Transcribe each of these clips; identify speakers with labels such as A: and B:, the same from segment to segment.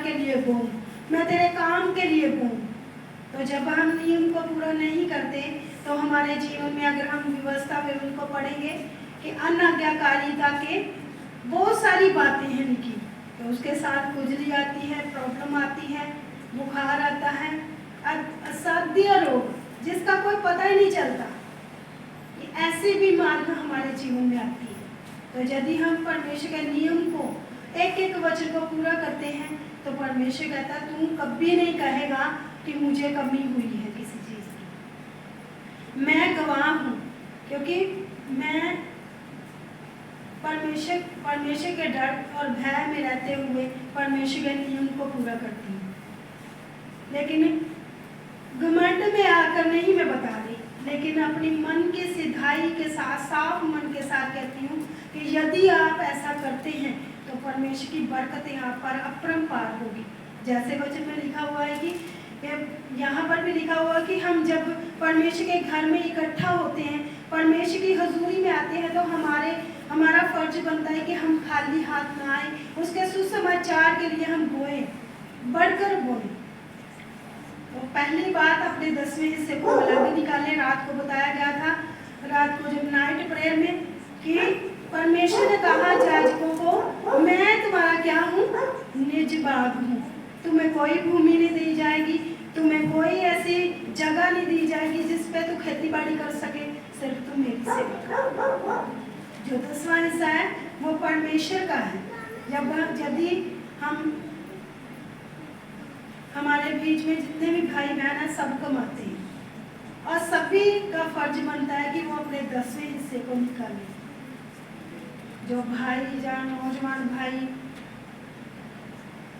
A: के लिए हूँ, मैं तेरे काम के लिए हूँ। तो जब हम नियम को पूरा नहीं करते तो हमारे जीवन में अगर हम व्यवस्था में उनको पढ़ेंगे कि अनाज्ञाकारिता के बहुत सारी बातें हैं लिखी, तो उसके साथ खुजली आती है, प्रॉब्लम आती है, बुखार आता है, असाध्य रोग जिसका कोई पता ही नहीं चलता, ये ऐसी बीमारियां हमारे जीवन में आती है। तो यदि हम परमेश्वर के नियम को एक एक वचन को पूरा करते हैं तो परमेश्वर कहता तू कभी नहीं कहेगा कि मुझे कमी हुई है किसी चीज की। मैं गवाह हूँ क्योंकि मैं परमेश्वर के डर और भय में रहते हुए परमेश्वर के नियम को पूरा करती हूँ। लेकिन घमंड में आकर नहीं मैं बता रही, लेकिन अपनी मन की सिधाई के साथ, साफ मन के साथ कहती हूँ कि यदि आप ऐसा करते हैं तो परमेश्वर की बरकतें आप पर अपरंपार होगी। जैसे वचन में लिखा हुआ है कि यहाँ पर भी लिखा हुआ है कि हम जब परमेश्वर के घर में इकट्ठा होते हैं, परमेश्वर की हजूरी में आते हैं, तो हमारा फर्ज बनता है कि हम खाली हाथ ना आए, उसके सुसमाचार के लिए हम बोए, बढ़कर बोए। तो पहली बात अपने 10वें हिस्से को अलग निकालें। रात को बताया गया था, रात को जब नाइट प्रेयर में, कि परमेश्वर ने कहा याजकों को, मैं तुम्हारा क्या हूँ, निज बाग हूँ, तुम्हें कोई भूमि नहीं दी जाएगी, तुम्हें कोई ऐसी जगह नहीं दी जाएगी जिस पे तू खेती बाड़ी कर सके, सिर्फ तुम मेरी सेवा कर। जो 10वां हिस्सा है वो परमेश्वर का है। यदि हम हमारे बीच में जितने भी भाई बहन हैं सब कमाते हैं और सभी का फर्ज बनता है कि वो अपने 10वें हिस्से को निकालें। जो भाई या नौजवान भाई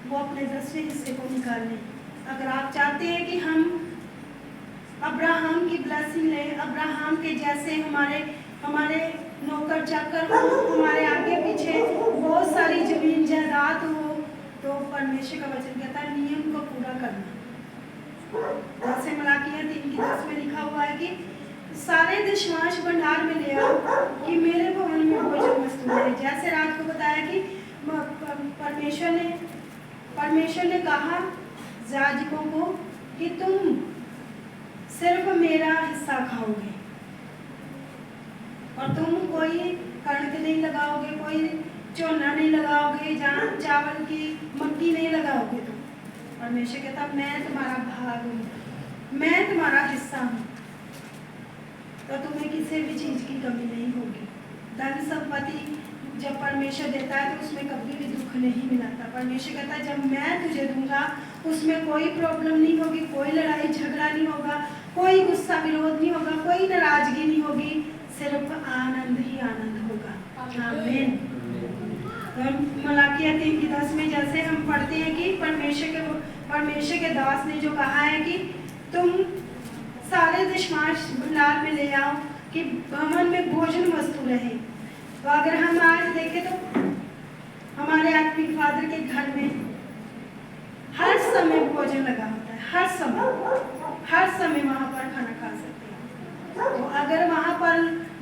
A: वो अपने 10वें हिस्से को निकालें। अगर आप चाहते हैं कि हम अब्राहम की ब्लेसिंग लें, अब्राहम के जैसे हमारे नौकर चाकर हो, हमारे आगे पीछे बहुत सारी जमीन जायदाद हो, तो परमेश्वर का वचन कहता है नियम को पूरा करना। जैसे मलाकिया 3:10 में लिखा हुआ है कि सारे दशमांश भंडार में ले आओ कि मेरे भवन में भोजन वस्तु है। जैसे रात को बताया कि परमेश्वर ने कहा याजकों को कि तुम सिर्फ मेरा हिस्सा खाओगे और तुम कोई कणक नहीं लगाओगे, कोई चोना नहीं लगाओगे, जहाँ चावल की मक्की नहीं लगाओगे। तुम परमेश्वर कहता मैं तुम्हारा भाग हूँ, मैं तुम्हारा हिस्सा हूँ, तो तुम्हें किसी भी चीज की कमी नहीं होगी। धन संपत्ति जब परमेश्वर देता है तो उसमें कभी भी दुख नहीं मिलाता। परमेश्वर कहता है जब मैं तुझे दूंगा उसमें कोई प्रॉब्लम नहीं होगी, कोई लड़ाई झगड़ा नहीं होगा, कोई गुस्सा विरोध नहीं होगा, कोई नाराजगी नहीं होगी, सिर्फ आनंद ही आनंद होगा। आमीन। मलाकिया 3:10 में जैसे हम पढ़ते हैं कि परमेश्वर के दास ने जो कहा है कि तुम सारे दशमांश भंडार में ले आओ कि भवन में भोजन वस्तु रहे। तो अगर हम आज देखें तो हमारे आत्मिक फादर के घर में हर समय भोजन लगा होता है, हर समय वहाँ पर खाना खा सकते हैं। तो अगर वहाँ पर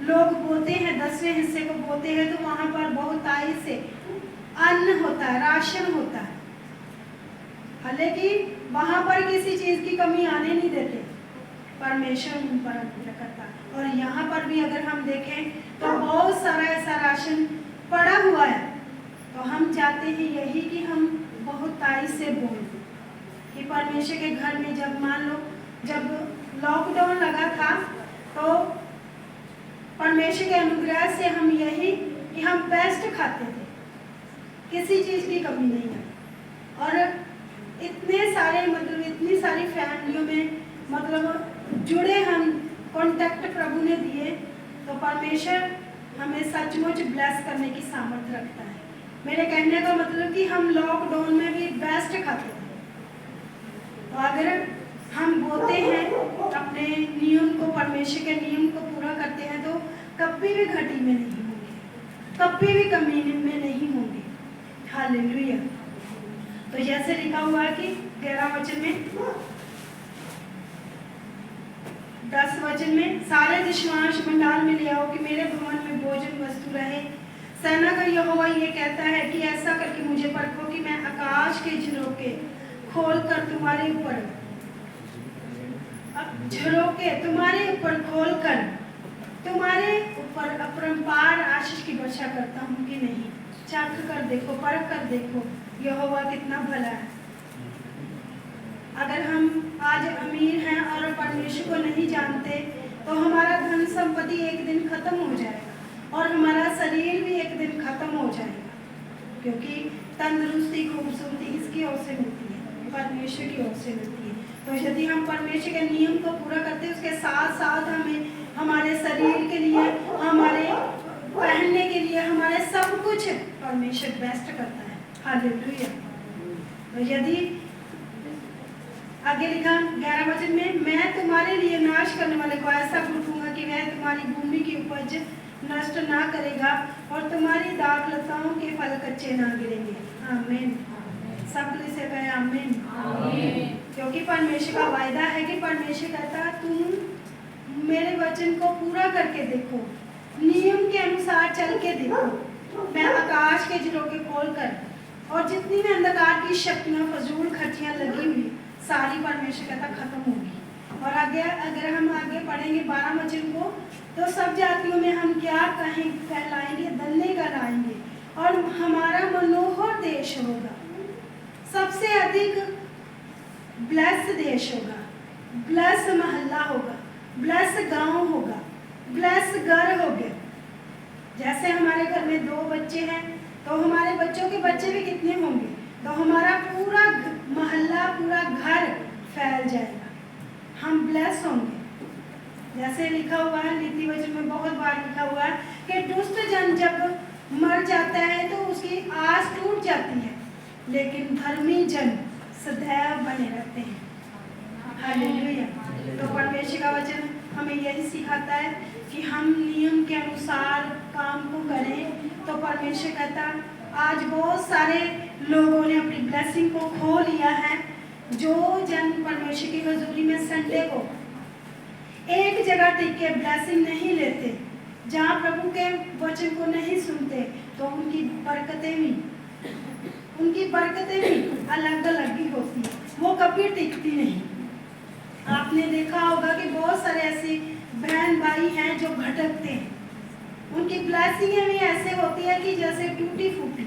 A: लोग बोते हैं, 10वें हिस्से को बोते हैं, तो वहाँ पर बहुतायत से अन्न होता है, राशन होता है। हालांकि वहाँ पर किसी चीज की कमी आने नहीं देते, परमेश्वर उन पर अनुग्रह करता है। और यहाँ पर भी अगर हम देखें तो बहुत सारा ऐसा राशन पड़ा हुआ है। तो हम चाहते हैं यही कि हम बहुतायत से बोलें कि परमेश्वर के घर में जब मान लो जब लॉकडाउन लगा था तो परमेश्वर के अनुग्रह से हम यही कि हम बेस्ट खाते थे, किसी चीज की कमी नहीं है। और इतने सारे इतनी सारी फैमिलियों में जुड़े हम कॉन्टैक्ट प्रभु ने दिए। तो परमेश्वर हमें सचमुच ब्लेस करने की सामर्थ्य रखता है। मेरे कहने का मतलब कि हम लॉकडाउन में भी बेस्ट खाते थे। तो अगर हम बोते हैं अपने नियम को, परमेश्वर के नियम को पूरा करते हैं, तो कभी भी घटी में नहीं होंगे, कभी भी कमी में नहीं होंगे। हालेलुया। तो जैसे लिखा हुआ है कि 11 वचन में 10 वचन में सारे दशमांश भंडार में ले आओ कि मेरे भवन में भोजन वस्तु रहे। सेना का यहोवा ये कहता है कि ऐसा करके मुझे परखो कि मैं आकाश आकाश के झरोके खोल कर तुम्हारे ऊपर, झरोके तुम्हारे ऊपर खोल कर तुम्हारे ऊपर अपरंपार आशीष की वर्षा करता हूँ कि नहीं। चाख कर देखो, परख कर देखो, यहोवा कितना भला है। अगर हम आज अमीर हैं और परमेश्वर को नहीं जानते तो हमारा धन संपत्ति एक दिन खत्म हो जाएगा और हमारा शरीर भी एक दिन खत्म हो जाएगा, क्योंकि तंदुरुस्ती खूबसूरती इसकी ओर से मिलती है, परमेश्वर की ओर से मिलती है। तो यदि हम परमेश्वर के नियम को पूरा करते हैं, उसके साथ साथ हमें हमारे शरीर के लिए, हमारे पहनने के लिए, हमारे सब कुछ परमेश्वर बेस्ट करता है। हालेलुया। तो यदि आगे लिखा 11 वचन में, मैं तुम्हारे लिए नाश करने वाले को ऐसा कूटूंगा कि वह तुम्हारी भूमि की उपज नष्ट ना करेगा और तुम्हारी दाख लताओं के फल कच्चे ना गिरेंगे। आमीन। सब से कहे आमीन। क्योंकि परमेश्वर का वायदा है कि परमेश्वर कहता तुम मेरे वचन को पूरा करके देखो, नियम के अनुसार चल के देखो। मैं आकाश के झरोखे खोल कर और जितनी भी अंधकार की शक्तियां, फजूल खर्चियां लगी हुई, सारी परमेश्वर कहता खत्म होगी। और आगे अगर हम आगे पढ़ेंगे 12 वचन को, तो सब जातियों में हम क्या कहलाएंगे, धन्य कहलाएंगे और हमारा मनोहर देश होगा, सबसे अधिक ब्लेस देश होगा, ब्लेस महल्ला होगा, ब्लेस गांव होगा, ब्लेस घर होगा। जैसे हमारे घर में 2 बच्चे हैं तो हमारे बच्चों के बच्चे भी कितने होंगे, तो हमारा पूरा महल्ला, पूरा घर फैल जाएगा, हम ब्लेस होंगे। जैसे लिखा हुआ है नीति वचन में, बहुत बार लिखा हुआ है कि दुष्ट जन जब मर जाता है तो उसकी आस टूट जाती है, लेकिन धर्मी जन सदैव बने रहते हैं। हालेलुया। तो परमेश्वर का वचन हमें यही सिखाता है कि हम नियम के अनुसार काम को करें। तो परमेश्वर कहता, आज बहुत सारे लोगों ने अपनी ब्लेसिंग को खो लिया है। जो जन परमेश्वर की हजूरी में संडे को एक जगह टिक के ब्लेसिंग नहीं लेते, जहाँ प्रभु के वचन को नहीं सुनते, तो उनकी बरकतें भी अलग अलग ही होती है, वो कभी टिकती नहीं। आपने देखा होगा कि बहुत सारे ऐसे बहन भाई हैं जो भटकते हैं, उनकी ब्लेसिंगें भी ऐसे होती है कि जैसे टूटी फूटी।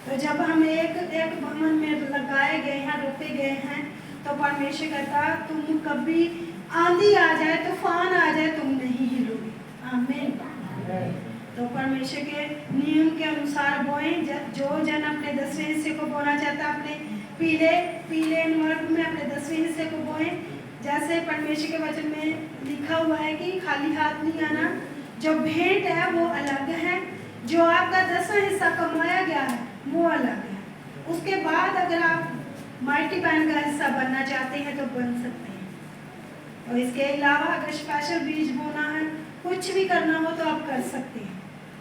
A: तो जब हम एक भवन में लगाए गए हैं, रोपे गए हैं, तो परमेश्वर कहता तुम कभी आंधी आ जाए, तूफान आ जाए, तुम नहीं हिलोगे। आमीन। तो परमेश्वर के नियम के अनुसार बोएं। जो जन अपने 10वें हिस्से को बोना चाहता है, अपने पीले वर्ग में अपने 10वें हिस्से को बोएं। जैसे परमेश्वर के वचन में लिखा हुआ है कि खाली हाथ नहीं आना, जो भेंट है वो अलग है, जो आपका 10वां हिस्सा कमाया गया है वो अलग है। उसके बाद अगर आप माइटी पैन का हिस्सा बनना चाहते हैं तो बन सकते हैं। और इसके अलावा अगर स्पेशल बीज बोना है, कुछ भी करना हो तो आप कर सकते हैं।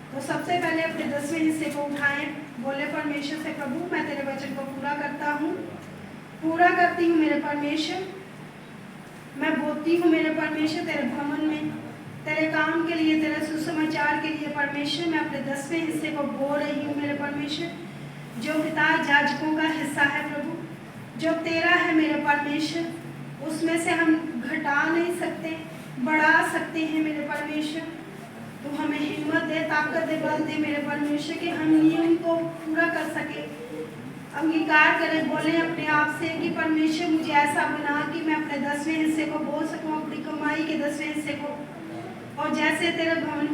A: तो सबसे पहले अपने 10वें हिस्से को उठाएं, बोले परमेश्वर से, प्रभु मैं तेरे वचन को पूरा करता हूँ, पूरा करती हूँ मेरे परमेश्वर। मैं बोती हूँ मेरे परमेश्वर तेरे भवन में, तेरे काम के लिए, तेरे सुसमाचार के लिए परमेश्वर। मैं अपने 10वें हिस्से को बो रही हूँ मेरे परमेश्वर, जो पिता याजकों का हिस्सा है प्रभु, जो तेरा है मेरे परमेश्वर। उसमें से हम घटा नहीं सकते, बढ़ा सकते हैं मेरे परमेश्वर। तो हमें हिम्मत दे, ताकत दे, बल दे मेरे परमेश्वर कि हम नियम को पूरा कर सके। अंगीकार करें, बोले अपने आप से कि परमेश्वर मुझे ऐसा बना कि मैं अपने 10वें हिस्से को बोल सकूं, अपनी कमाई के 10वें हिस्से को। और जैसे तेरे भवन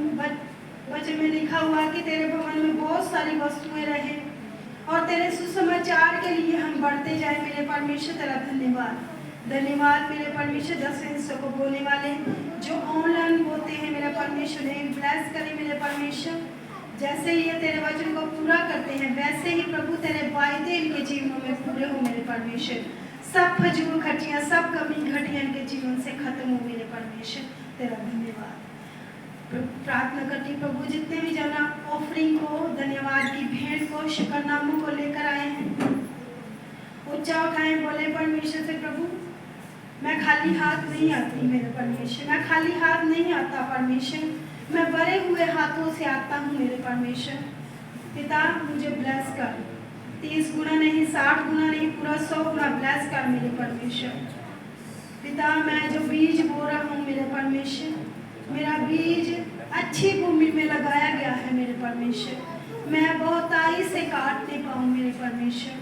A: वचन में लिखा हुआ कि तेरे भवन में बहुत सारी वस्तुएं रहे और तेरे सुसमाचार के लिए हम बढ़ते जाए मेरे परमेश्वर। तेरा धन्यवाद, धन्यवाद मेरे परमेश्वर। 10वें हिस्से को बोलने वाले जो ऑनलाइन बोलते हैं मेरे परमेश्वर, ने ब्लेस करें मेरे परमेश्वर। जैसे ये तेरे वचन को पूरा करते हैं, वैसे ही प्रभु तेरे वायदे इनके जीवनों में पूरे हो मेरे परमेश्वर। सब फजूल खटियाँ, सब कमी घटियाँ इनके जीवन से खत्म हो मेरे परमेश्वर। तेरा धन्यवाद। प्रार्थना करती प्रभु, जितने भी जना ऑफरिंग को, धन्यवाद की भेंट को, शुक्रनामों को लेकर आए हैं, उच्चा उठाएं, बोले परमेश्वर से, प्रभु मैं खाली हाथ नहीं आती मेरे परमेश्वर, मैं खाली हाथ नहीं आता परमेश्वर, मैं भरे हुए हाथों से आता हूँ मेरे परमेश्वर। पिता मुझे ब्लेस कर, 30 गुना नहीं, 60 गुना नहीं, पूरा 100 गुना ब्लेस कर मेरे परमेश्वर। पिता, मैं जो बीज बो रहा हूँ मेरे परमेश्वर, मेरा बीज अच्छी भूमि में लगाया गया है मेरे परमेश्वर, मैं बहुताई से काट नहीं पाऊँ मेरे परमेश्वर।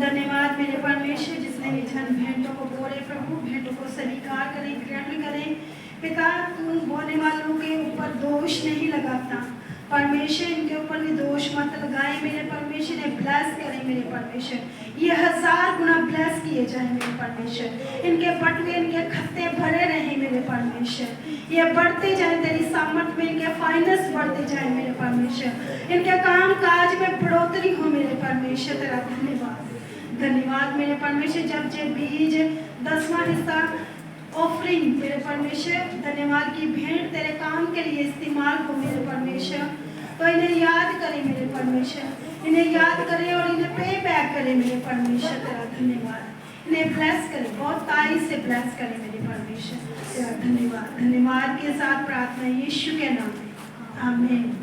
A: धन्यवाद मेरे परमेश्वर, जिसने भी जन भेंटों को बोले प्रभु, भेंटों को स्वीकार करें, ग्रहण करें। पिता, तू बोने वालों के ऊपर दोष नहीं लगाता परमेश्वर, इनके ऊपर भी दोष मत लगाए मेरे परमेश्वर, ने ब्लेस करें मेरे परमेश्वर, ये 1000 गुना ब्लेस किए जाए मेरे परमेश्वर, इनके बटुए, इनके खत्ते भरे रहे मेरे परमेश्वर, ये बढ़ते जाए तेरी सामर्थ में, इनके फाइनेंस बढ़ते जाए मेरे परमेश्वर, इनके काम काज में बढ़ोतरी हो मेरे परमेश्वर। तेरा धन्यवाद, धन्यवाद मेरे परमेश्वर। जब जे बीज 10वां हिस्सा ऑफरिंग मेरे परमेश्वर, धन्यवाद की भेंट तेरे काम के लिए इस्तेमाल हो मेरे परमेश्वर, तो इन्हें याद करें मेरे परमेश्वर, इन्हें याद करें और इन्हें पे बैक करें मेरे परमेश्वर। तेरा धन्यवाद, इन्हें ब्लेस करें, बहुत ताई से ब्लेस करें मेरे परमेश्वर। तेरा धन्यवाद, धन्यवाद के साथ प्रार्थना यीशु के नाम में, आमीन।